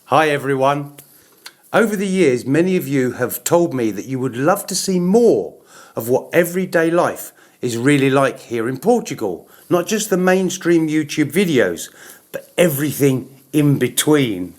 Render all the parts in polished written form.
Hi everyone. Over the years, many of you have told me that you would love to see more of what everyday life is really like here in Portugal. Not just the mainstream YouTube videos, but everything in between.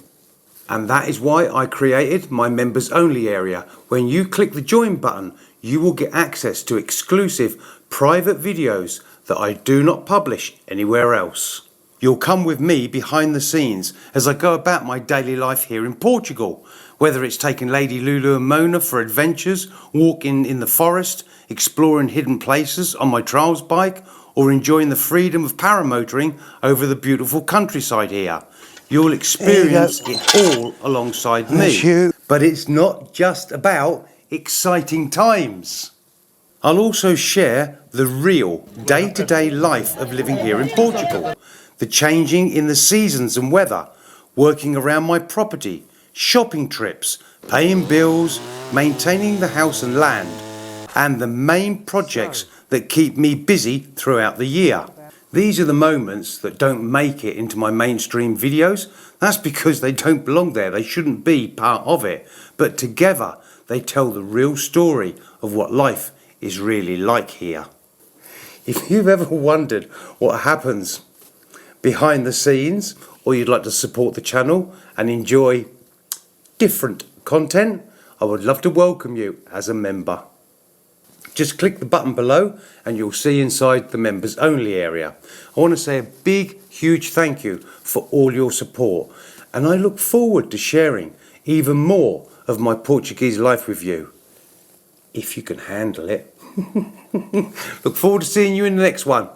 And that is why I created my members only area. When you click the join button, you will get access to exclusive private videos that I do not publish anywhere else. You'll come with me behind the scenes as I go about my daily life here in Portugal, whether it's taking Lady Lulu and Mona for adventures, walking in the forest, exploring hidden places on my trials bike, or enjoying the freedom of paramotoring over the beautiful countryside here. You'll experience it all alongside me. But it's not just about exciting times. I'll also share the real day-to-day life of living here in Portugal. The changing in the seasons and weather, working around my property, shopping trips, paying bills, maintaining the house and land, and the main projects that keep me busy throughout the year. These are the moments that don't make it into my mainstream videos. That's because they don't belong there. They shouldn't be part of it. But together, they tell the real story of what life is really like here. If you've ever wondered what happens behind the scenes, or you'd like to support the channel and enjoy different content, I would love to welcome you as a member. Just click the button below and you'll see inside the members only area. I want to say a big, huge thank you for all your support, and I look forward to sharing even more of my Portuguese life with you, if you can handle it. Look forward to seeing you in the next one.